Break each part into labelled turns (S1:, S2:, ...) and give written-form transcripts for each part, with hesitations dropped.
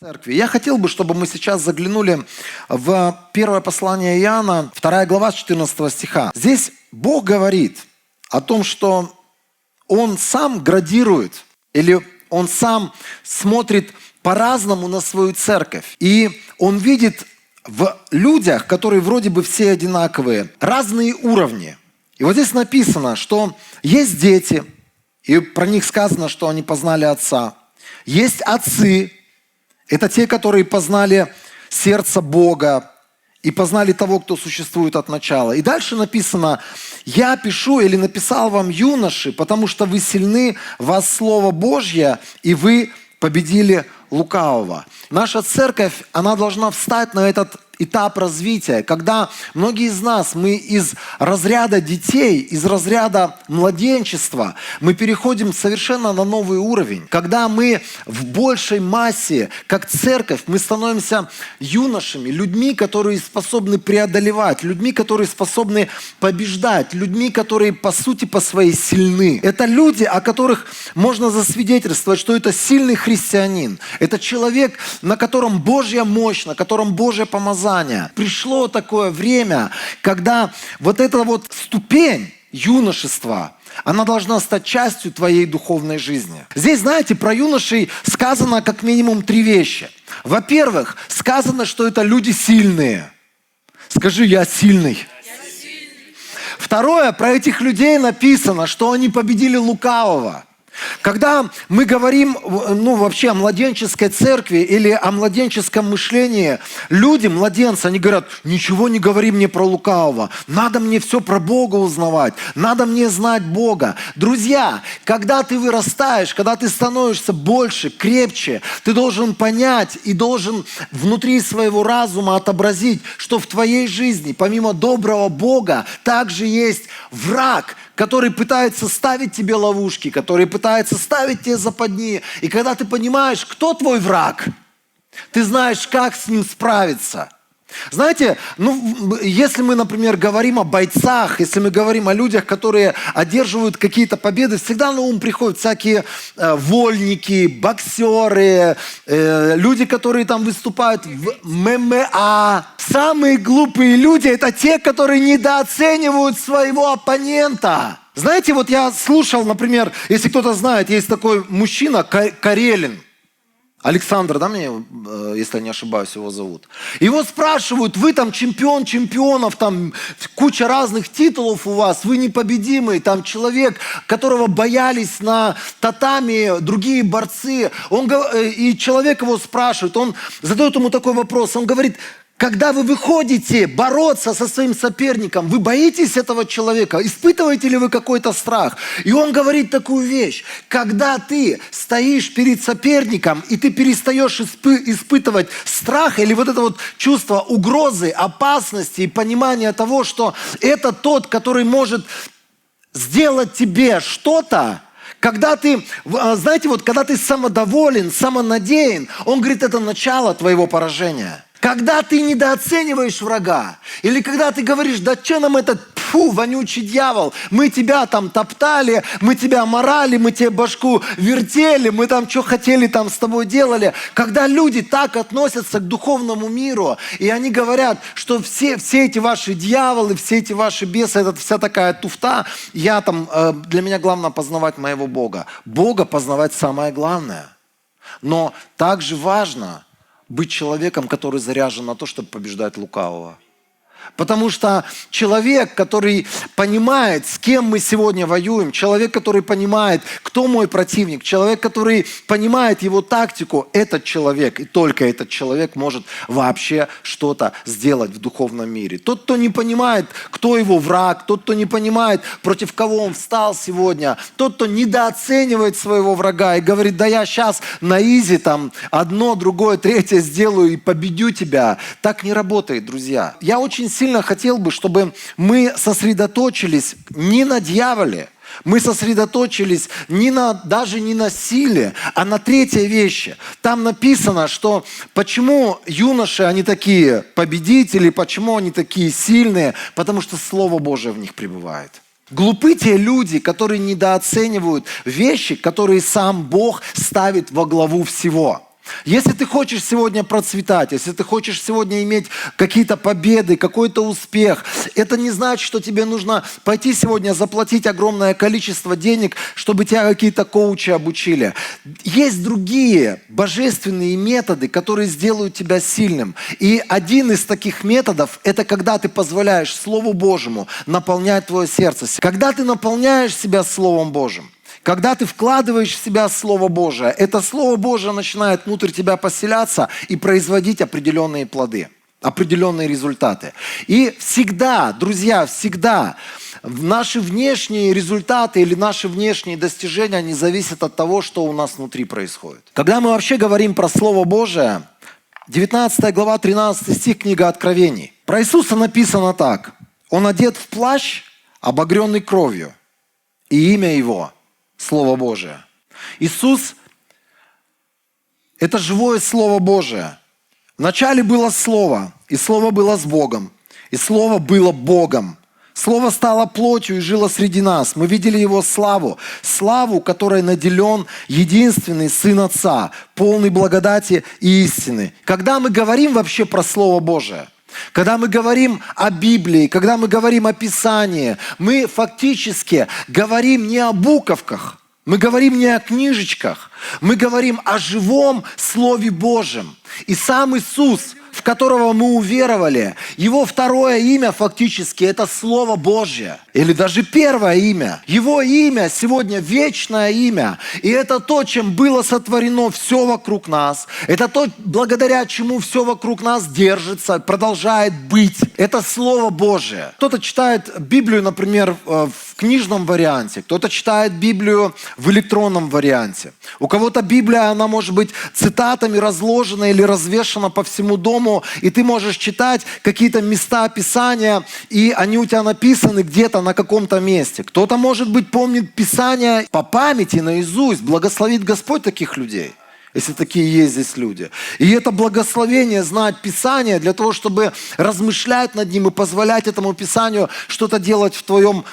S1: Церкви. Я хотел бы, чтобы мы сейчас заглянули в первое послание Иоанна, 2 глава с 14 стиха. Здесь Бог говорит о том, что Он сам градирует, или Он сам смотрит по-разному на свою церковь. И Он видит в людях, которые вроде бы все одинаковые, разные уровни. И вот здесь написано, что есть дети, и про них сказано, что они познали Отца. Есть отцы, это те, которые познали сердце Бога и познали того, кто существует от начала. И дальше написано: «Я пишу или написал вам, юноши, потому что вы сильны, вас Слово Божье, и вы победили лукавого». Наша церковь, она должна встать на этот этап развития, когда многие из нас, мы из разряда детей, из разряда младенчества, мы переходим совершенно на новый уровень. Когда мы в большей массе, как церковь, мы становимся юношами, людьми, которые способны преодолевать, людьми, которые способны побеждать, людьми, которые по сути по своей сильны. Это люди, о которых можно засвидетельствовать, что это сильный христианин. Это человек, на котором Божья мощь, на котором Божье помазание. Пришло такое время, когда вот эта вот ступень юношества, она должна стать частью твоей духовной жизни. Здесь, знаете, про юношей сказано как минимум 3 вещи. Во-первых, сказано, что это люди сильные. Скажи: я сильный. Второе, про этих людей написано, что они победили лукавого. Когда мы говорим, вообще о младенческой церкви или о младенческом мышлении, люди, младенцы, они говорят: ничего не говори мне про лукавого, надо мне все про Бога узнавать, надо мне знать Бога. Друзья, когда ты вырастаешь, когда ты становишься больше, крепче, ты должен понять и должен внутри своего разума отобразить, что в твоей жизни, помимо доброго Бога, также есть враг, который пытается ставить тебе ловушки, который пытается ставить тебе западни. И когда ты понимаешь, кто твой враг, ты знаешь, как с ним справиться. Знаете, если мы, например, говорим о бойцах, если мы говорим о людях, которые одерживают какие-то победы, всегда на ум приходят всякие вольники, боксеры, люди, которые там выступают в ММА. Самые глупые люди – это те, которые недооценивают своего оппонента. Знаете, вот я слушал, например, если кто-то знает, есть такой мужчина Карелин. Александр, да, мне, если я не ошибаюсь, его зовут. Его спрашивают: вы там чемпион чемпионов, там куча разных титулов у вас, вы непобедимый, там человек, которого боялись на татами другие борцы. И человек его спрашивает, он задает ему такой вопрос, он говорит: когда вы выходите бороться со своим соперником, вы боитесь этого человека? Испытываете ли вы какой-то страх? И он говорит такую вещь: когда ты стоишь перед соперником, и ты перестаешь испытывать страх или вот это вот чувство угрозы, опасности и понимания того, что это тот, который может сделать тебе что-то, когда ты, знаете, вот когда ты самодоволен, самонадеян, он говорит, это начало твоего поражения. Когда ты недооцениваешь врага, или когда ты говоришь: да что нам этот вонючий дьявол, мы тебя там топтали, мы тебя морали, мы тебе башку вертели, мы там что хотели там с тобой делали. Когда люди так относятся к духовному миру, и они говорят, что все эти ваши дьяволы, все эти ваши бесы, это вся такая туфта, для меня главное познавать моего Бога. Бога познавать самое главное. Но также важно быть человеком, который заряжен на то, чтобы побеждать лукавого. Потому что человек, который понимает, с кем мы сегодня воюем, человек, который понимает, кто мой противник, человек, который понимает его тактику, этот человек, и только этот человек может вообще что-то сделать в духовном мире. Тот, кто не понимает, кто его враг, тот, кто не понимает, против кого он встал сегодня, тот, кто недооценивает своего врага и говорит: да я сейчас на изи там одно, другое, третье сделаю и победю тебя. Так не работает, друзья. Я очень сильно хотел бы, чтобы мы сосредоточились не на дьяволе, мы сосредоточились даже не на силе, а на третьей вещи. Там написано, что почему юноши, они такие победители, почему они такие сильные, потому что Слово Божие в них пребывает. Глупы те люди, которые недооценивают вещи, которые сам Бог ставит во главу всего. Если ты хочешь сегодня процветать, если ты хочешь сегодня иметь какие-то победы, какой-то успех, это не значит, что тебе нужно пойти сегодня заплатить огромное количество денег, чтобы тебя какие-то коучи обучили. Есть другие божественные методы, которые сделают тебя сильным. И один из таких методов – это когда ты позволяешь Слову Божьему наполнять твое сердце. Когда ты наполняешь себя Словом Божьим, когда ты вкладываешь в себя Слово Божие, это Слово Божие начинает внутрь тебя поселяться и производить определенные плоды, определенные результаты. И всегда, друзья, всегда наши внешние результаты или наши внешние достижения, они зависят от того, что у нас внутри происходит. Когда мы вообще говорим про Слово Божие, 19 глава, 13 стих, книга Откровений. Про Иисуса написано так. Он одет в плащ, обогренный кровью, и имя Его – Слово Божие. Иисус – это живое Слово Божие. Вначале было Слово, и Слово было с Богом, и Слово было Богом. Слово стало плотью и жило среди нас. Мы видели Его славу, славу, которой наделен единственный Сын Отца, полный благодати и истины. Когда мы говорим вообще про Слово Божие, когда мы говорим о Библии, когда мы говорим о Писании, мы фактически говорим не о буковках, мы говорим не о книжечках, мы говорим о живом Слове Божьем. И сам Иисус, в которого мы уверовали, Его второе имя фактически это Слово Божье. Или даже первое имя. Его имя сегодня вечное имя. И это то, чем было сотворено все вокруг нас. Это то, благодаря чему все вокруг нас держится, продолжает быть. Это Слово Божие. Кто-то читает Библию, например, в книжном варианте. Кто-то читает Библию в электронном варианте. У кого-то Библия, она может быть цитатами разложена или развешена по всему дому, и ты можешь читать какие-то места Писания, и они у тебя написаны где-то на каком-то месте. Кто-то, может быть, помнит Писание по памяти, наизусть. Благословит Господь таких людей, если такие есть здесь люди. И это благословение знать Писание для того, чтобы размышлять над ним и позволять этому Писанию что-то делать в твоем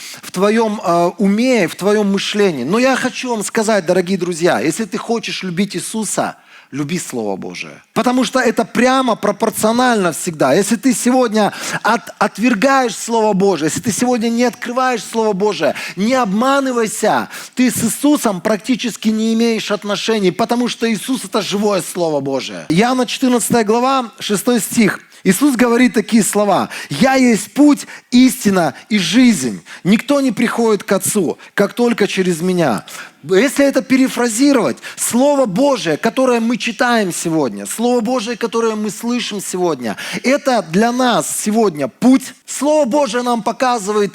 S1: уме, в твоем мышлении. Но я хочу вам сказать, дорогие друзья, если ты хочешь любить Иисуса, люби Слово Божие. Потому что это прямо пропорционально всегда. Если ты сегодня отвергаешь Слово Божие, если ты сегодня не открываешь Слово Божие, не обманывайся, ты с Иисусом практически не имеешь отношений, потому что Иисус – это живое Слово Божие. Иоанна 14 глава, 6 стих. Иисус говорит такие слова. «Я есть путь, истина и жизнь. Никто не приходит к Отцу, как только через Меня». Если это перефразировать, Слово Божие, которое мы читаем сегодня, Слово Божие, которое мы слышим сегодня, это для нас сегодня путь. Слово Божие нам показывает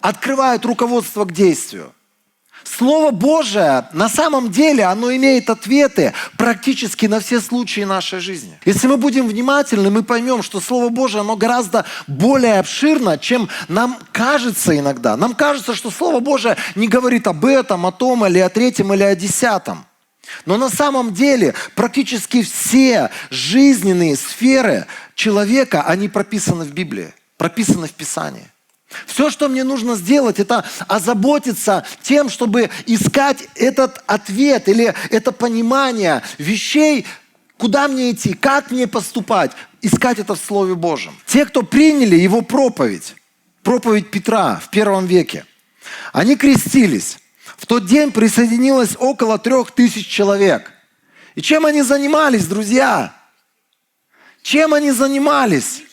S1: открывает руководство к действию. Слово Божие, на самом деле, оно имеет ответы практически на все случаи нашей жизни. Если мы будем внимательны, мы поймем, что Слово Божие, оно гораздо более обширно, чем нам кажется иногда. Нам кажется, что Слово Божие не говорит об этом, о том, или о третьем, или о десятом. Но на самом деле практически все жизненные сферы человека, они прописаны в Библии, прописаны в Писании. Все, что мне нужно сделать, это озаботиться тем, чтобы искать этот ответ или это понимание вещей, куда мне идти, как мне поступать, искать это в Слове Божьем. Те, кто приняли его проповедь Петра в 1 веке, они крестились. В тот день присоединилось около 3000 человек. И чем они занимались, друзья? Чем они занимались?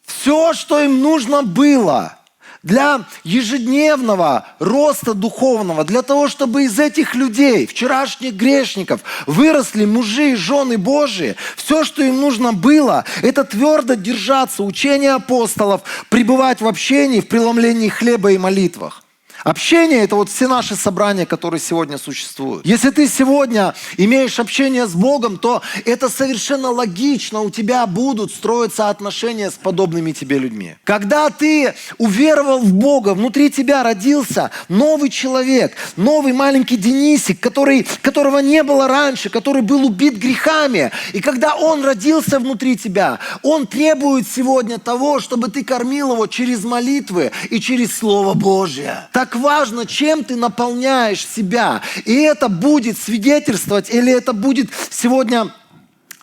S1: Все, что им нужно было для ежедневного роста духовного, для того, чтобы из этих людей, вчерашних грешников, выросли мужи и жены Божии, все, что им нужно было, это твердо держаться учения апостолов, пребывать в общении, в преломлении хлеба и молитвах. Общение – это вот все наши собрания, которые сегодня существуют. Если ты сегодня имеешь общение с Богом, то это совершенно логично, у тебя будут строиться отношения с подобными тебе людьми. Когда ты уверовал в Бога, внутри тебя родился новый человек, новый маленький Денисик, которого не было раньше, который был убит грехами. И когда он родился внутри тебя, он требует сегодня того, чтобы ты кормил его через молитвы и через Слово Божье. Так так важно, чем ты наполняешь себя. И это будет свидетельствовать, или это будет сегодня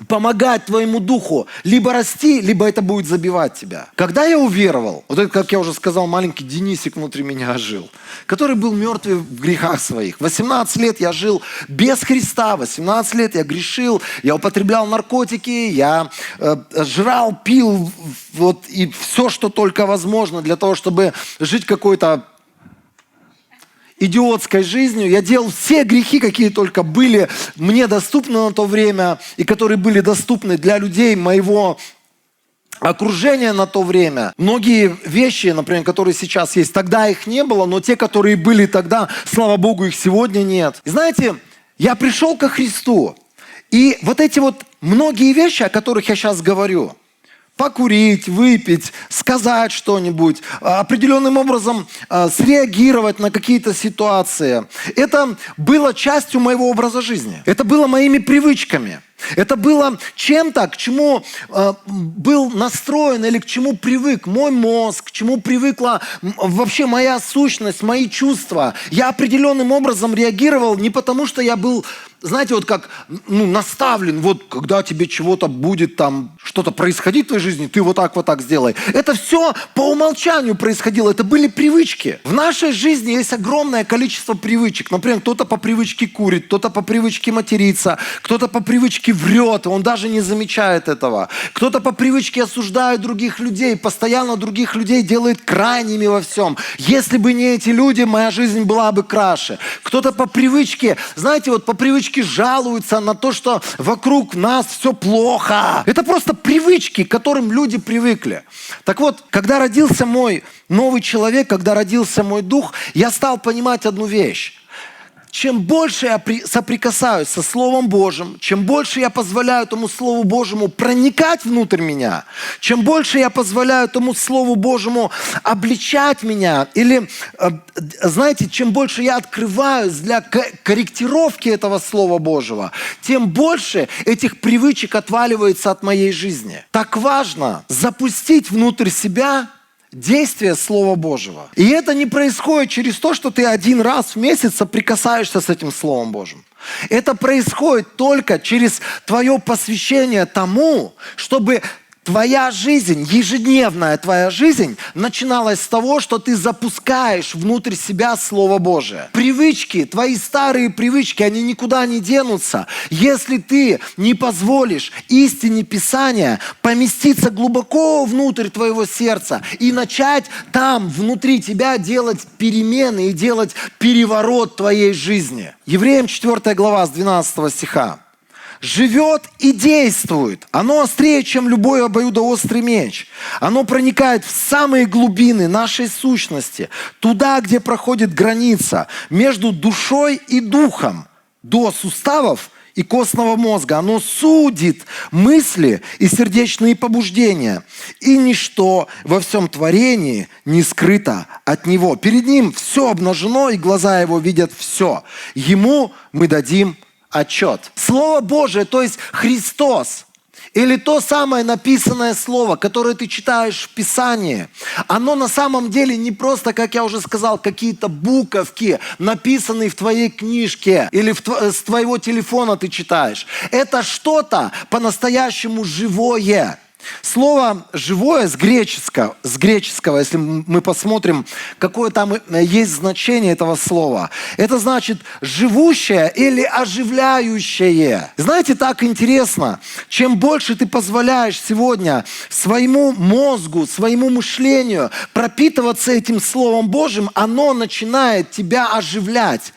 S1: помогать твоему духу либо расти, либо это будет забивать тебя. Когда я уверовал, вот это, как я уже сказал, маленький Денисик внутри меня ожил, который был мертвый в грехах своих. 18 лет я жил без Христа, 18 лет я грешил, я употреблял наркотики, я жрал, пил, вот, и все, что только возможно для того, чтобы жить какой-то идиотской жизнью. Я делал все грехи, какие только были мне доступны на то время, и которые были доступны для людей моего окружения на то время. Многие вещи, например, которые сейчас есть, тогда их не было, но те, которые были тогда, слава Богу, их сегодня нет. И знаете, я пришел ко Христу, и вот эти вот многие вещи, о которых я сейчас говорю, покурить, выпить, сказать что-нибудь, определенным образом среагировать на какие-то ситуации. Это было частью моего образа жизни. Это было моими привычками. Это было чем-то, к чему был настроен или к чему привык мой мозг, к чему привыкла вообще моя сущность, мои чувства. Я определенным образом реагировал не потому, что я был, знаете, вот как наставлен, вот когда тебе чего-то будет там, что-то происходить в твоей жизни, ты вот так сделай. Это все по умолчанию происходило, это были привычки. В нашей жизни есть огромное количество привычек. Например, кто-то по привычке курит, кто-то по привычке материться, кто-то по привычке врет, он даже не замечает этого. Кто-то по привычке осуждает других людей, постоянно других людей делает крайними во всем. Если бы не эти люди, моя жизнь была бы краше. Кто-то по привычке, знаете, вот по привычке жалуется на то, что вокруг нас все плохо. Это просто привычки, к которым люди привыкли. Так вот, когда родился мой новый человек, когда родился мой дух, я стал понимать одну вещь. Чем больше я соприкасаюсь со Словом Божьим, чем больше я позволяю этому Слову Божьему проникать внутрь меня, чем больше я позволяю этому Слову Божьему обличать меня, или, знаете, чем больше я открываюсь для корректировки этого Слова Божьего, тем больше этих привычек отваливается от моей жизни. Так важно запустить внутрь себя действие Слова Божьего. И это не происходит через то, что ты один раз в месяц соприкасаешься с этим Словом Божьим. Это происходит только через твое посвящение тому, чтобы твоя жизнь, ежедневная твоя жизнь начиналась с того, что ты запускаешь внутрь себя Слово Божие. Привычки, твои старые привычки, они никуда не денутся, если ты не позволишь истине Писания поместиться глубоко внутрь твоего сердца и начать там, внутри тебя, делать перемены и делать переворот твоей жизни. Евреям 4 глава с 12 стиха. Живет и действует. Оно острее, чем любой обоюдоострый меч. Оно проникает в самые глубины нашей сущности, туда, где проходит граница между душой и духом, до суставов и костного мозга. Оно судит мысли и сердечные побуждения. И ничто во всем творении не скрыто от Него. Перед Ним все обнажено, и глаза Его видят все. Ему мы дадим отчет. Слово Божие, то есть Христос, или то самое написанное слово, которое ты читаешь в Писании, оно на самом деле не просто, как я уже сказал, какие-то буковки, написанные в твоей книжке, или с твоего телефона ты читаешь. Это что-то по-настоящему живое. Слово «живое» с греческого, если мы посмотрим, какое там есть значение этого слова, это значит «живущее» или «оживляющее». Знаете, так интересно, чем больше ты позволяешь сегодня своему мозгу, своему мышлению пропитываться этим Словом Божьим, оно начинает тебя оживлять.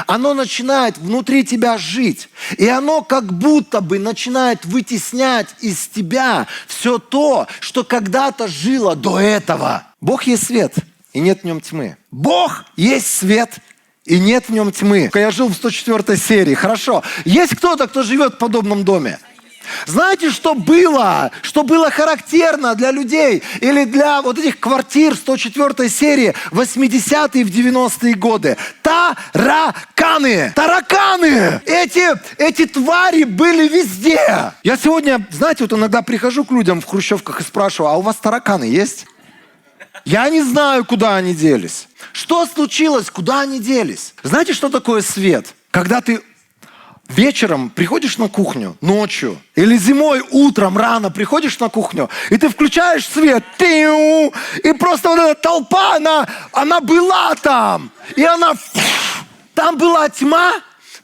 S1: Оно начинает внутри тебя жить. И оно как будто бы начинает вытеснять из тебя все то, что когда-то жило до этого. Бог есть свет, и нет в нем тьмы. Бог есть свет, и нет в нем тьмы. Я жил в 104 серии. Хорошо. Есть кто-то, кто живет в подобном доме? Знаете, что было характерно для людей или для вот этих квартир 104 серии 80-е в 90-е годы? Тараканы! Тараканы! Эти твари были везде. Я сегодня, знаете, вот иногда прихожу к людям в хрущевках и спрашиваю, а у вас тараканы есть? Я не знаю, куда они делись. Что случилось? Куда они делись? Знаете, что такое свет? Когда ты вечером приходишь на кухню, ночью, или зимой, утром, рано приходишь на кухню, и ты включаешь свет, и просто вот эта толпа, она была там, и там была тьма,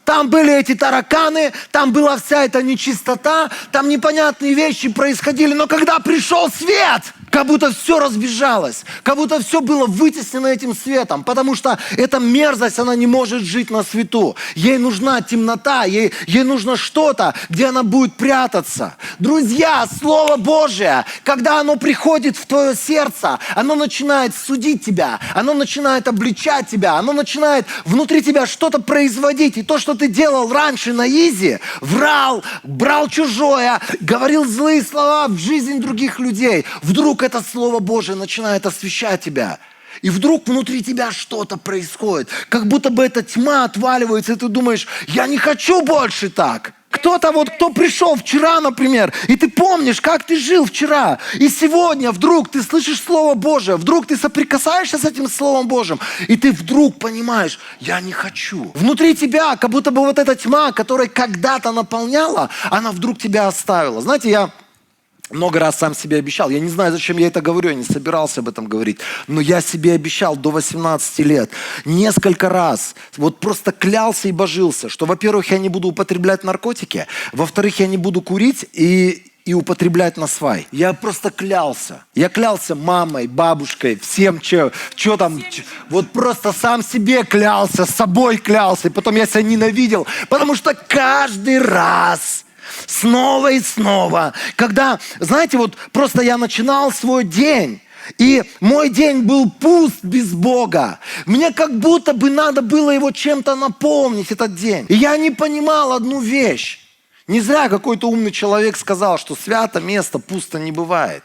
S1: там были эти тараканы, там была вся эта нечистота, там непонятные вещи происходили, но когда пришел свет, как будто все разбежалось, как будто все было вытеснено этим светом, потому что эта мерзость, она не может жить на свету. Ей нужна темнота, ей нужно что-то, где она будет прятаться. Друзья, Слово Божие, когда оно приходит в твое сердце, оно начинает судить тебя, оно начинает обличать тебя, оно начинает внутри тебя что-то производить. И то, что ты делал раньше на изи, врал, брал чужое, говорил злые слова в жизнь других людей, вдруг это Слово Божие начинает освещать тебя. И вдруг внутри тебя что-то происходит. Как будто бы эта тьма отваливается, и ты думаешь, я не хочу больше так. Кто-то кто пришел вчера, например, и ты помнишь, как ты жил вчера. И сегодня вдруг ты слышишь Слово Божие, вдруг ты соприкасаешься с этим Словом Божьим, и ты вдруг понимаешь, я не хочу. Внутри тебя, как будто бы вот эта тьма, которая когда-то наполняла, она вдруг тебя оставила. Знаете, я много раз сам себе обещал. Я не знаю, зачем я это говорю, я не собирался об этом говорить. Но я себе обещал до 18 лет несколько раз, вот просто клялся и божился, что, во-первых, я не буду употреблять наркотики, во-вторых, я не буду курить и употреблять на свай. Я просто клялся. Я клялся мамой, бабушкой, всем, что там. Вот просто сам себе клялся, с собой клялся. И потом я себя ненавидел, потому что каждый раз... Снова и снова. Когда, знаете, вот просто я начинал свой день, и мой день был пуст без Бога. Мне как будто бы надо было его чем-то наполнить, этот день. И я не понимал одну вещь. Не зря какой-то умный человек сказал, что свято место пусто не бывает.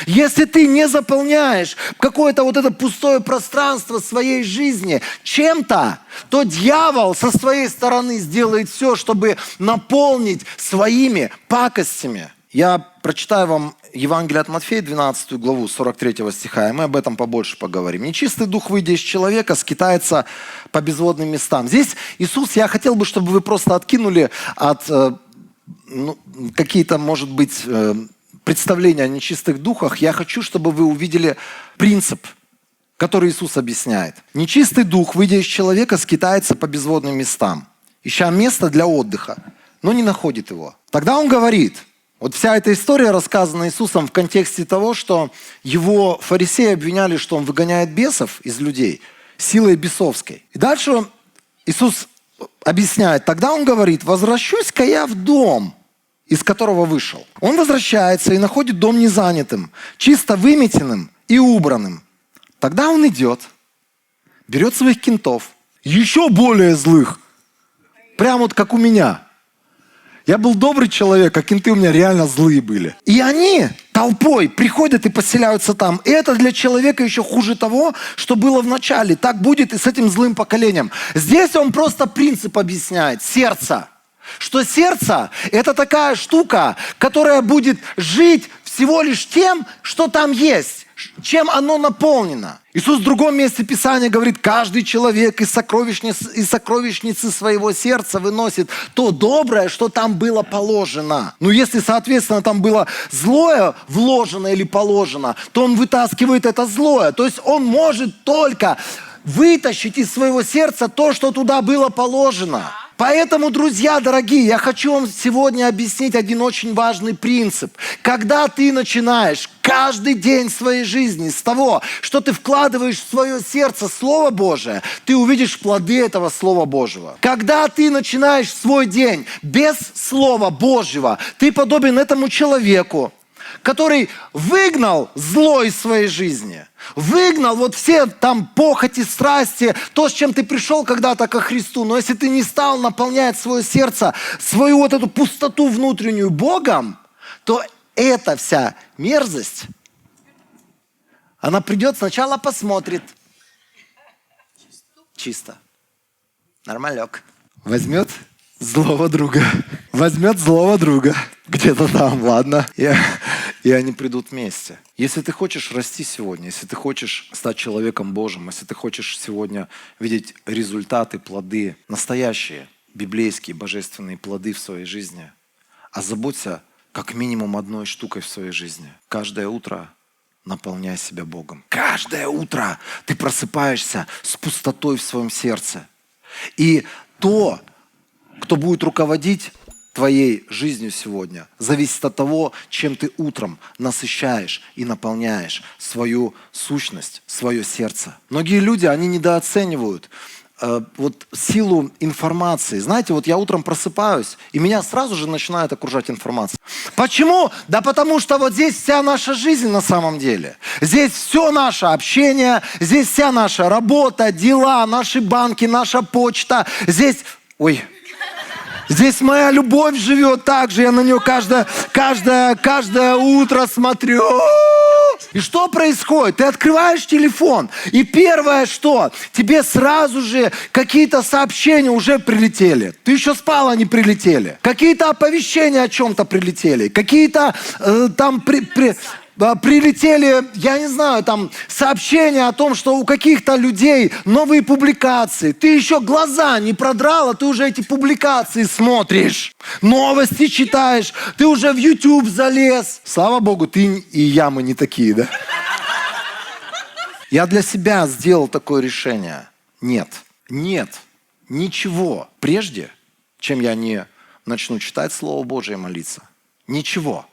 S1: Если ты не заполняешь какое-то вот это пустое пространство своей жизни чем-то, то дьявол со своей стороны сделает все, чтобы наполнить своими пакостями. Я прочитаю вам Евангелие от Матфея, 12 главу, 43 стиха, и мы об этом побольше поговорим. «Нечистый дух, выйдя из человека, скитается по безводным местам». Здесь Иисус, я хотел бы, чтобы вы просто откинули от какие-то, может быть, представление о нечистых духах, я хочу, чтобы вы увидели принцип, который Иисус объясняет. Нечистый дух, выйдя из человека, скитается по безводным местам, ища место для отдыха, но не находит его. Тогда он говорит, вот вся эта история рассказана Иисусом в контексте того, что его фарисеи обвиняли, что он выгоняет бесов из людей силой бесовской. И дальше Иисус объясняет, тогда он говорит, возвращусь-ка я в дом, из которого вышел. Он возвращается и находит дом незанятым, чисто выметенным и убранным. Тогда он идет, берет своих кентов, еще более злых, прям вот как у меня. Я был добрый человек, а кенты у меня реально злые были. И они толпой приходят и поселяются там. И это для человека еще хуже того, что было в начале. Так будет и с этим злым поколением. Здесь он просто принцип объясняет. Сердце. Что сердце – это такая штука, которая будет жить всего лишь тем, что там есть, чем оно наполнено. Иисус в другом месте Писания говорит, каждый человек из сокровищницы своего сердца выносит то доброе, что там было положено. Но если, соответственно, там было злое вложено или положено, то он вытаскивает это злое. То есть он может только вытащить из своего сердца то, что туда было положено. Поэтому, друзья дорогие, я хочу вам сегодня объяснить один очень важный принцип. Когда ты начинаешь каждый день своей жизни с того, что ты вкладываешь в свое сердце Слово Божие, ты увидишь плоды этого Слова Божьего. Когда ты начинаешь свой день без Слова Божьего, ты подобен этому человеку, который выгнал зло из своей жизни, выгнал вот все там похоти, страсти, то, с чем ты пришел когда-то ко Христу. Но если ты не стал наполнять свое сердце, свою вот эту пустоту внутреннюю Богом, то эта вся мерзость, она придет, сначала посмотрит. Чисто. Нормалек. Возьмет злого друга. Возьмет злого друга. Где-то там, ладно. И они придут вместе. Если ты хочешь расти сегодня, если ты хочешь стать человеком Божьим, если ты хочешь сегодня видеть результаты, плоды, настоящие, библейские, божественные плоды в своей жизни, озаботься как минимум одной штукой в своей жизни. Каждое утро наполняй себя Богом. Каждое утро ты просыпаешься с пустотой в своем сердце. И то, кто будет руководить твоей жизнью сегодня, зависит от того, чем ты утром насыщаешь и наполняешь свою сущность, свое сердце. Многие люди, они недооценивают вот силу информации. Знаете, вот я утром просыпаюсь, и меня сразу же начинает окружать информация. Почему? Да потому что вот здесь вся наша жизнь на самом деле. Здесь все наше общение, здесь вся наша работа, дела, наши банки, наша почта. Здесь моя любовь живет так же, я на нее каждое утро смотрю. И что происходит? Ты открываешь телефон, и первое что? Тебе сразу же какие-то сообщения уже прилетели. Ты еще спал, они прилетели. Какие-то оповещения о чем-то прилетели. Какие-то прилетели, я не знаю, там сообщения о том, что у каких-то людей новые публикации. Ты еще глаза не продрал, а ты уже эти публикации смотришь. Новости читаешь, ты уже в YouTube залез. Слава Богу, ты и я, мы не такие, да? Я для себя сделал такое решение. Нет, ничего прежде, чем я не начну читать Слово Божие и молиться. Ничего.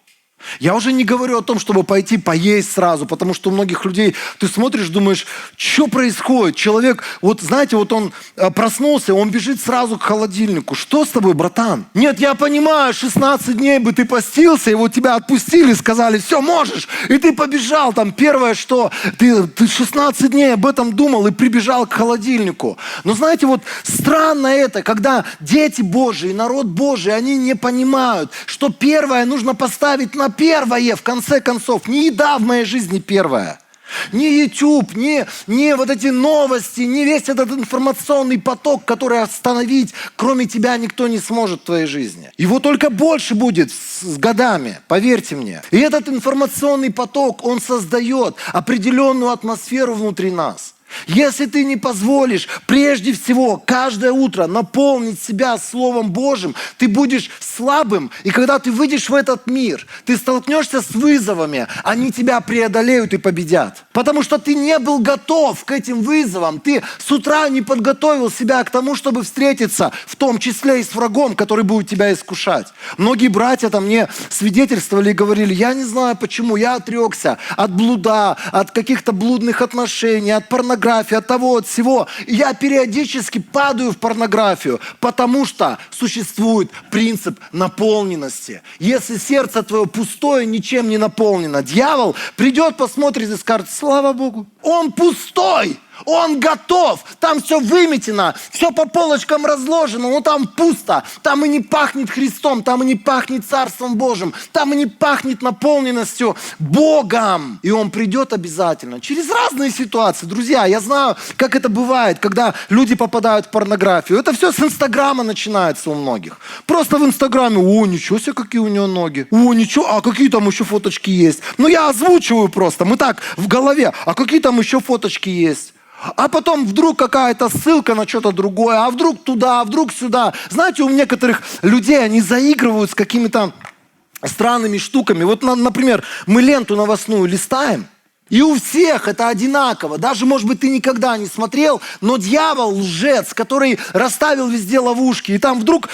S1: Я уже не говорю о том, чтобы пойти поесть сразу, потому что у многих людей ты смотришь, думаешь, что происходит? Человек, вот знаете, вот он проснулся, он бежит сразу к холодильнику. Что с тобой, братан? Нет, я понимаю, 16 дней бы ты постился, и вот тебя отпустили, сказали, все, можешь. И ты побежал, там первое, что ты 16 дней об этом думал и прибежал к холодильнику. Но знаете, вот странно это, когда дети Божии, народ Божий, они не понимают, что первое нужно поставить на первое, в конце концов. Не еда в моей жизни первая. Не YouTube, не вот эти новости, не весь этот информационный поток, который остановить, кроме тебя, никто не сможет в твоей жизни. Его только больше будет с годами, поверьте мне. И этот информационный поток, он создает определенную атмосферу внутри нас. Если ты не позволишь прежде всего каждое утро наполнить себя Словом Божьим, ты будешь слабым, и когда ты выйдешь в этот мир, ты столкнешься с вызовами, они тебя преодолеют и победят. Потому что ты не был готов к этим вызовам, ты с утра не подготовил себя к тому, чтобы встретиться, в том числе и с врагом, который будет тебя искушать. Многие братья там мне свидетельствовали и говорили, я не знаю почему, я отрекся от блуда, от каких-то блудных отношений, от порнографии, от того, от всего. И я периодически падаю в порнографию, потому что существует принцип наполненности. Если сердце твое пустое, ничем не наполнено, дьявол придет, посмотрит и скажет, слава Богу, он пустой. Он готов, там все выметено, все по полочкам разложено, но там пусто, там и не пахнет Христом, там и не пахнет Царством Божьим, там и не пахнет наполненностью Богом. И Он придет обязательно через разные ситуации. Друзья, я знаю, как это бывает, когда люди попадают в порнографию. Это все с Инстаграма начинается у многих. Просто в Инстаграме, о, ничего себе, какие у него ноги. О, ничего, а какие там еще фоточки есть. Ну, я озвучиваю просто, мы так в голове, а какие там еще фоточки есть. А потом вдруг какая-то ссылка на что-то другое, а вдруг туда, а вдруг сюда. Знаете, у некоторых людей они заигрывают с какими-то странными штуками. Вот, например, мы ленту новостную листаем, и у всех это одинаково. Даже, может быть, ты никогда не смотрел, но дьявол лжец, который расставил везде ловушки, и там вдруг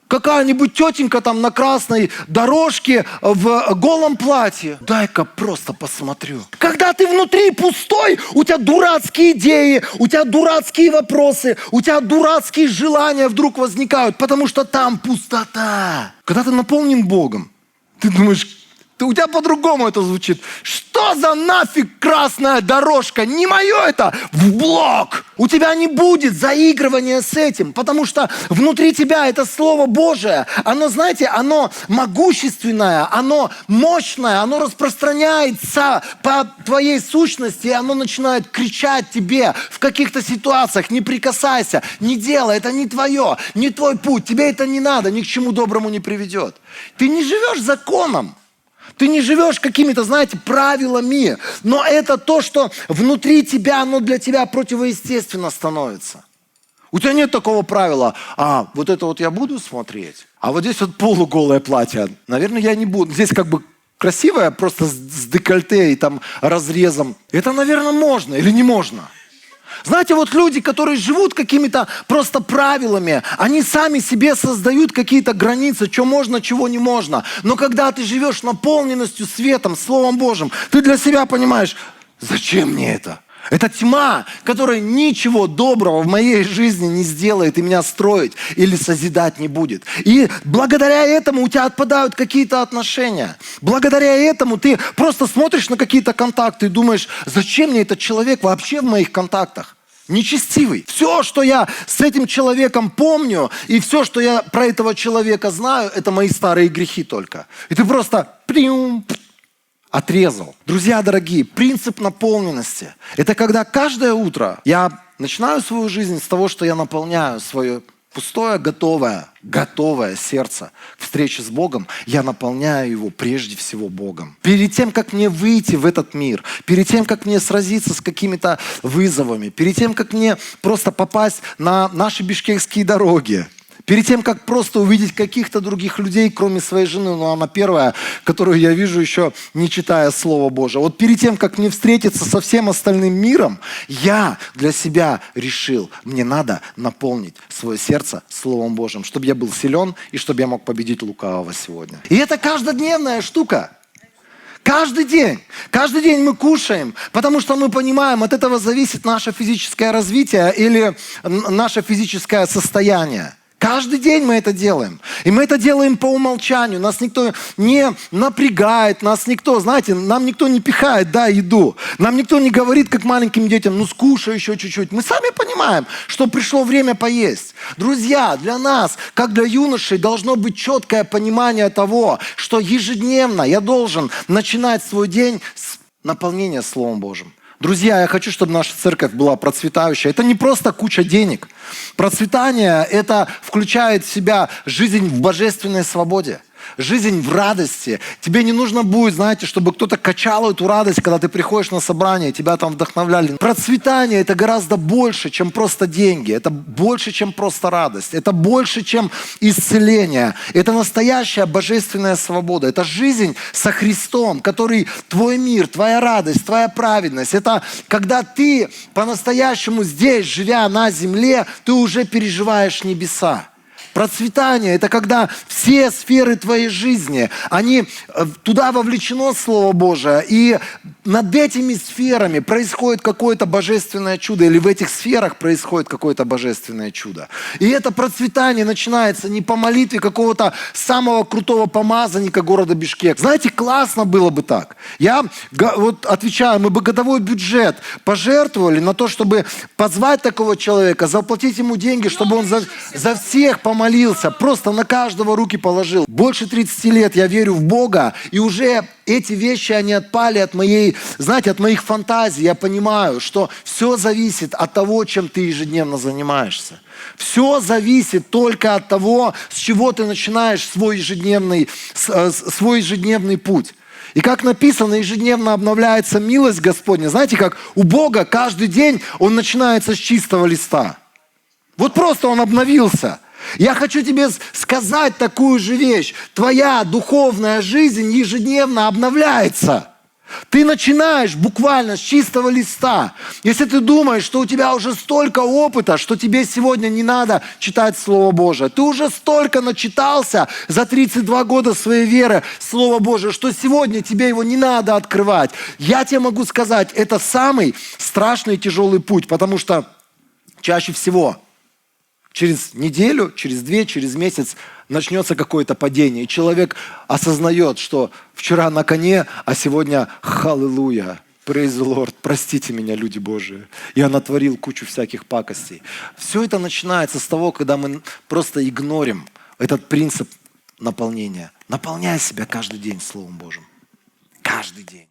S1: какая-нибудь тетенька там на красной дорожке в голом платье. Дай-ка просто посмотрю. Когда ты внутри пустой, у тебя дурацкие идеи, у тебя дурацкие вопросы, у тебя дурацкие желания вдруг возникают, потому что там пустота. Когда ты наполнен Богом, ты думаешь, у тебя по-другому это звучит. Что за нафиг красная дорожка? Не мое это, в блок. У тебя не будет заигрывания с этим, потому что внутри тебя это Слово Божие. Оно, знаете, оно могущественное, оно мощное, оно распространяется по твоей сущности, и оно начинает кричать тебе в каких-то ситуациях. Не прикасайся, не делай, это не твое, не твой путь. Тебе это не надо, ни к чему доброму не приведет. Ты не живешь законом. Ты не живешь какими-то, знаете, правилами, но это то, что внутри тебя, оно для тебя противоестественно становится. У тебя нет такого правила, вот это вот я буду смотреть, а вот здесь вот полуголое платье. Наверное, я не буду. Здесь как бы красивое, просто с декольте и там разрезом. Это, наверное, можно или не можно? Знаете, вот люди, которые живут какими-то просто правилами, они сами себе создают какие-то границы, что можно, чего не можно. Но когда ты живешь наполненностью светом, Словом Божьим, ты для себя понимаешь, зачем мне это? Это тьма, которая ничего доброго в моей жизни не сделает и меня строить или созидать не будет. И благодаря этому у тебя отпадают какие-то отношения. Благодаря этому ты просто смотришь на какие-то контакты и думаешь, зачем мне этот человек вообще в моих контактах? Нечестивый. Все, что я с этим человеком помню, и все, что я про этого человека знаю, это мои старые грехи только. И ты просто отрезал. Друзья дорогие, принцип наполненности – это когда каждое утро я начинаю свою жизнь с того, что я наполняю свое пустое, готовое сердце к встрече с Богом, я наполняю его прежде всего Богом. Перед тем, как мне выйти в этот мир, перед тем, как мне сразиться с какими-то вызовами, перед тем, как мне просто попасть на наши бишкекские дороги, перед тем, как просто увидеть каких-то других людей, кроме своей жены, но она первая, которую я вижу еще не читая Слово Божие. Вот перед тем, как мне встретиться со всем остальным миром, я для себя решил, мне надо наполнить свое сердце Словом Божьим, чтобы я был силен и чтобы я мог победить лукавого сегодня. И это каждодневная штука. Каждый день мы кушаем, потому что мы понимаем, от этого зависит наше физическое развитие или наше физическое состояние. Каждый день мы это делаем. И мы это делаем по умолчанию. Нас никто не напрягает, нам никто не пихает, еду. Нам никто не говорит, как маленьким детям, скушай еще чуть-чуть. Мы сами понимаем, что пришло время поесть. Друзья, для нас, как для юношей, должно быть четкое понимание того, что ежедневно я должен начинать свой день с наполнения Словом Божьим. Друзья, я хочу, чтобы наша церковь была процветающая. Это не просто куча денег. Процветание – это включает в себя жизнь в божественной свободе, жизнь в радости. Тебе не нужно будет, чтобы кто-то качал эту радость, когда ты приходишь на собрание, тебя там вдохновляли. Процветание – это гораздо больше, чем просто деньги. Это больше, чем просто радость. Это больше, чем исцеление. Это настоящая божественная свобода. Это жизнь со Христом, который твой мир, твоя радость, твоя праведность. Это когда ты по-настоящему здесь, живя на земле, ты уже переживаешь небеса. Процветание – это когда все сферы твоей жизни, туда вовлечено Слово Божие, и над этими сферами происходит какое-то божественное чудо, или в этих сферах происходит какое-то божественное чудо. И это процветание начинается не по молитве какого-то самого крутого помазанника города Бишкек. Знаете, классно было бы так. Я отвечаю, мы бы годовой бюджет пожертвовали на то, чтобы позвать такого человека, заплатить ему деньги, чтобы он за всех помолился, просто на каждого руки положил. Больше 30 лет я верю в Бога, и уже эти вещи, они отпали от моих фантазий. Я понимаю, что все зависит от того, чем ты ежедневно занимаешься. Все зависит только от того, с чего ты начинаешь свой ежедневный путь. И как написано, ежедневно обновляется милость Господня. Знаете, как у Бога каждый день он начинается с чистого листа. Вот просто он обновился. Я хочу тебе сказать такую же вещь. Твоя духовная жизнь ежедневно обновляется. Ты начинаешь буквально с чистого листа. Если ты думаешь, что у тебя уже столько опыта, что тебе сегодня не надо читать Слово Божие. Ты уже столько начитался за 32 года своей веры Слово Божие, что сегодня тебе его не надо открывать. Я тебе могу сказать, это самый страшный и тяжелый путь, потому что чаще всего через неделю, через 2, через месяц начнется какое-то падение. И человек осознает, что вчера на коне, а сегодня халлелуя, praise the Lord, простите меня, люди Божии. Я натворил кучу всяких пакостей. Все это начинается с того, когда мы просто игнорим этот принцип наполнения. Наполняй себя каждый день Словом Божьим. Каждый день.